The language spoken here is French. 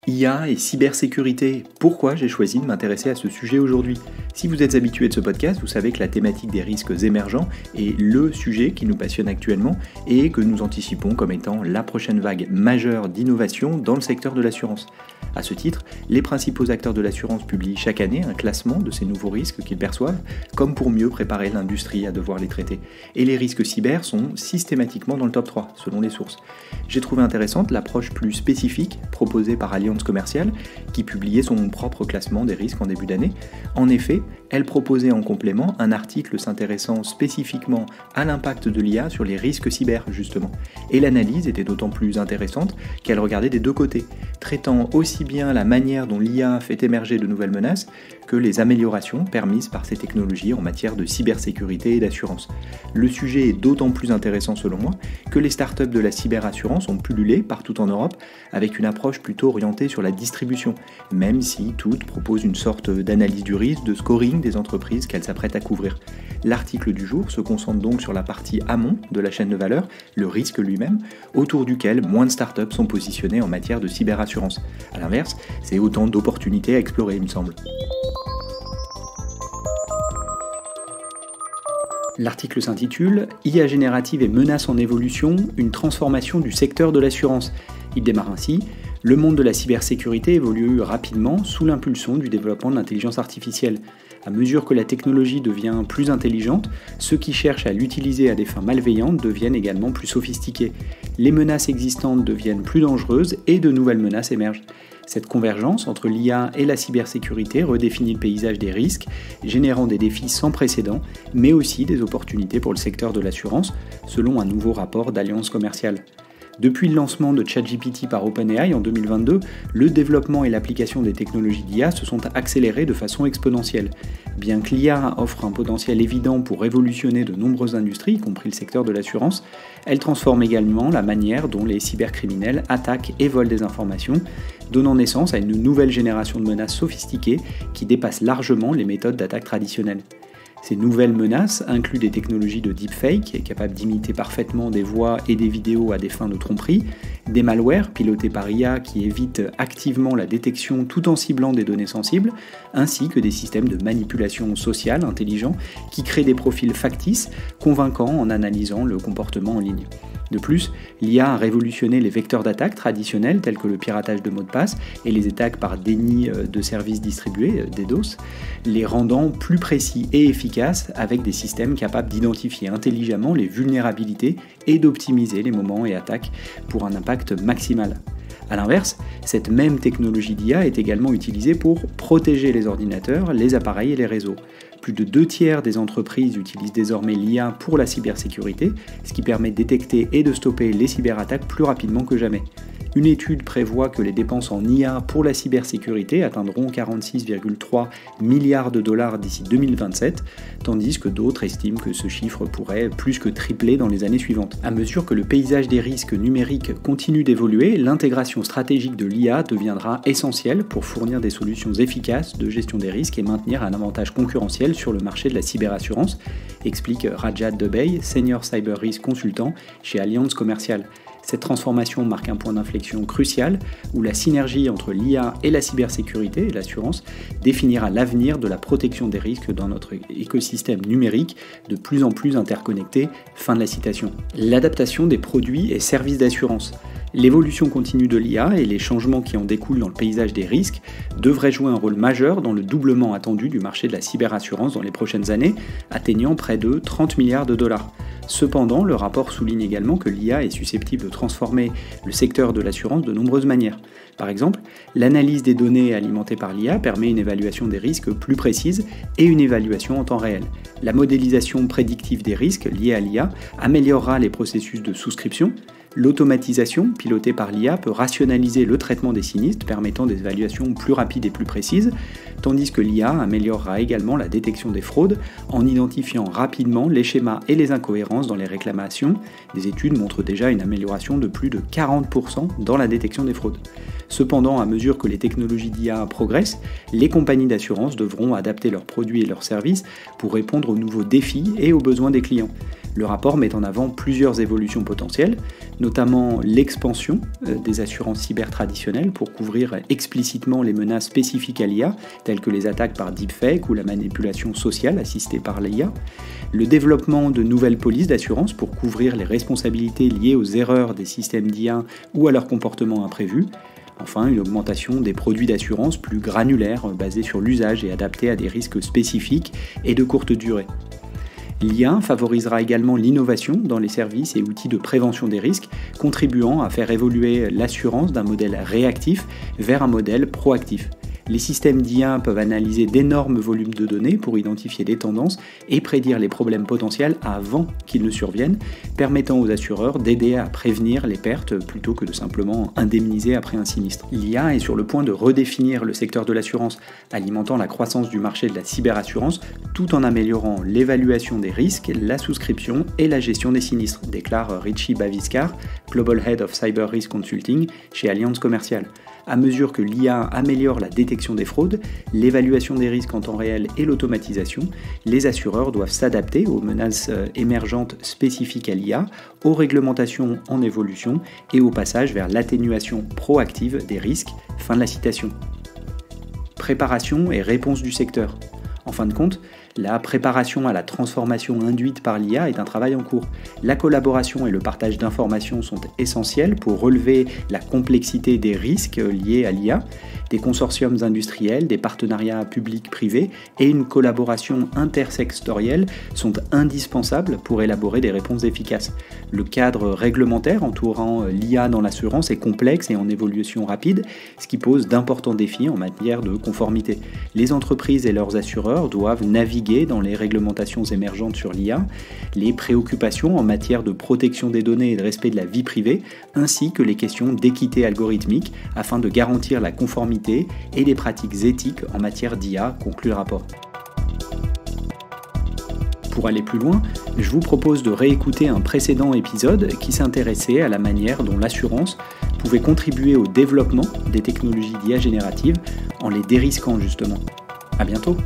IA et cybersécurité, pourquoi j'ai choisi de m'intéresser à ce sujet aujourd'hui? Si vous êtes habitué de ce podcast, vous savez que la thématique des risques émergents est le sujet qui nous passionne actuellement et que nous anticipons comme étant la prochaine vague majeure d'innovation dans le secteur de l'assurance. À ce titre, les principaux acteurs de l'assurance publient chaque année un classement de ces nouveaux risques qu'ils perçoivent, comme pour mieux préparer l'industrie à devoir les traiter. Et les risques cyber sont systématiquement dans le top 3, selon les sources. J'ai trouvé intéressante l'approche plus spécifique proposée par Allianz Commercial, qui publiait son propre classement des risques en début d'année. En effet, elle proposait en complément un article s'intéressant spécifiquement à l'impact de l'IA sur les risques cyber, justement. Et l'analyse était d'autant plus intéressante qu'elle regardait des deux côtés, traitant aussi bien la manière dont l'IA fait émerger de nouvelles menaces que les améliorations permises par ces technologies en matière de cybersécurité et d'assurance. Le sujet est d'autant plus intéressant selon moi que les startups de la cyberassurance ont pullulé partout en Europe avec une approche plutôt orientée sur la distribution, même si toutes proposent une sorte d'analyse du risque, de scoring des entreprises qu'elles s'apprêtent à couvrir. L'article du jour se concentre donc sur la partie amont de la chaîne de valeur, le risque lui-même, autour duquel moins de startups sont positionnées en matière de cyberassurance. A l'inverse, c'est autant d'opportunités à explorer, il me semble. L'article s'intitule « IA générative et menaces en évolution, une transformation du secteur de l'assurance ». Il démarre ainsi « Le monde de la cybersécurité évolue rapidement sous l'impulsion du développement de l'intelligence artificielle. À mesure que la technologie devient plus intelligente, ceux qui cherchent à l'utiliser à des fins malveillantes deviennent également plus sophistiqués. Les menaces existantes deviennent plus dangereuses et de nouvelles menaces émergent. Cette convergence entre l'IA et la cybersécurité redéfinit le paysage des risques, générant des défis sans précédent, mais aussi des opportunités pour le secteur de l'assurance, selon un nouveau rapport d'Allianz Commercial. Depuis le lancement de ChatGPT par OpenAI en 2022, le développement et l'application des technologies d'IA se sont accélérés de façon exponentielle. Bien que l'IA offre un potentiel évident pour révolutionner de nombreuses industries, y compris le secteur de l'assurance, elle transforme également la manière dont les cybercriminels attaquent et volent des informations, donnant naissance à une nouvelle génération de menaces sophistiquées qui dépassent largement les méthodes d'attaque traditionnelles. Ces nouvelles menaces incluent des technologies de deepfake, capables d'imiter parfaitement des voix et des vidéos à des fins de tromperie, des malwares pilotés par IA qui évitent activement la détection tout en ciblant des données sensibles, ainsi que des systèmes de manipulation sociale intelligents qui créent des profils factices, convaincants en analysant le comportement en ligne. De plus, l'IA a révolutionné les vecteurs d'attaque traditionnels tels que le piratage de mots de passe et les attaques par déni de services distribués, DDoS, les rendant plus précis et efficaces avec des systèmes capables d'identifier intelligemment les vulnérabilités et d'optimiser les moments et attaques pour un impact maximal. A l'inverse, cette même technologie d'IA est également utilisée pour protéger les ordinateurs, les appareils et les réseaux. Plus de 2/3 des entreprises utilisent désormais l'IA pour la cybersécurité, ce qui permet de détecter et de stopper les cyberattaques plus rapidement que jamais. Une étude prévoit que les dépenses en IA pour la cybersécurité atteindront 46,3 milliards de dollars d'ici 2027, tandis que d'autres estiment que ce chiffre pourrait plus que tripler dans les années suivantes. À mesure que le paysage des risques numériques continue d'évoluer, l'intégration stratégique de l'IA deviendra essentielle pour fournir des solutions efficaces de gestion des risques et maintenir un avantage concurrentiel sur le marché de la cyberassurance, explique Rajat Dubey, Senior Cyber Risk Consultant chez Allianz Commercial. Cette transformation marque un point d'inflexion crucial où la synergie entre l'IA et la cybersécurité et l'assurance définira l'avenir de la protection des risques dans notre écosystème numérique de plus en plus interconnecté. Fin de la citation. L'adaptation des produits et services d'assurance. L'évolution continue de l'IA et les changements qui en découlent dans le paysage des risques devraient jouer un rôle majeur dans le doublement attendu du marché de la cyberassurance dans les prochaines années, atteignant près de 30 milliards de dollars. Cependant, le rapport souligne également que l'IA est susceptible de transformer le secteur de l'assurance de nombreuses manières. Par exemple, l'analyse des données alimentées par l'IA permet une évaluation des risques plus précise et une évaluation en temps réel. La modélisation prédictive des risques liés à l'IA améliorera les processus de souscription. L'automatisation, pilotée par l'IA, peut rationaliser le traitement des sinistres, permettant des évaluations plus rapides et plus précises, tandis que l'IA améliorera également la détection des fraudes en identifiant rapidement les schémas et les incohérences dans les réclamations. Des études montrent déjà une amélioration de plus de 40% dans la détection des fraudes. Cependant, à mesure que les technologies d'IA progressent, les compagnies d'assurance devront adapter leurs produits et leurs services pour répondre aux nouveaux défis et aux besoins des clients. Le rapport met en avant plusieurs évolutions potentielles, notamment l'expansion des assurances cyber traditionnelles pour couvrir explicitement les menaces spécifiques à l'IA, telles que les attaques par deepfake ou la manipulation sociale assistée par l'IA, le développement de nouvelles polices d'assurance pour couvrir les responsabilités liées aux erreurs des systèmes d'IA ou à leur comportement imprévu, enfin une augmentation des produits d'assurance plus granulaires basés sur l'usage et adaptés à des risques spécifiques et de courte durée. L'IA favorisera également l'innovation dans les services et outils de prévention des risques, contribuant à faire évoluer l'assurance d'un modèle réactif vers un modèle proactif. Les systèmes d'IA peuvent analyser d'énormes volumes de données pour identifier des tendances et prédire les problèmes potentiels avant qu'ils ne surviennent, permettant aux assureurs d'aider à prévenir les pertes plutôt que de simplement indemniser après un sinistre. L'IA est sur le point de redéfinir le secteur de l'assurance, alimentant la croissance du marché de la cyberassurance tout en améliorant l'évaluation des risques, la souscription et la gestion des sinistres, déclare Richie Baviskar, Global Head of Cyber Risk Consulting chez Allianz Commercial. À mesure que l'IA améliore la détection des fraudes, l'évaluation des risques en temps réel et l'automatisation, les assureurs doivent s'adapter aux menaces émergentes spécifiques à l'IA, aux réglementations en évolution et au passage vers l'atténuation proactive des risques. Fin de la citation. Préparation et réponse du secteur. En fin de compte, la préparation à la transformation induite par l'IA est un travail en cours. La collaboration et le partage d'informations sont essentiels pour relever la complexité des risques liés à l'IA. Des consortiums industriels, des partenariats publics-privés et une collaboration intersectorielle sont indispensables pour élaborer des réponses efficaces. Le cadre réglementaire entourant l'IA dans l'assurance est complexe et en évolution rapide, ce qui pose d'importants défis en matière de conformité. Les entreprises et leurs assureurs doivent naviguer dans les réglementations émergentes sur l'IA, les préoccupations en matière de protection des données et de respect de la vie privée, ainsi que les questions d'équité algorithmique afin de garantir la conformité et les pratiques éthiques en matière d'IA, conclut le rapport. Pour aller plus loin, je vous propose de réécouter un précédent épisode qui s'intéressait à la manière dont l'assurance pouvait contribuer au développement des technologies d'IA générative en les dérisquant justement. À bientôt!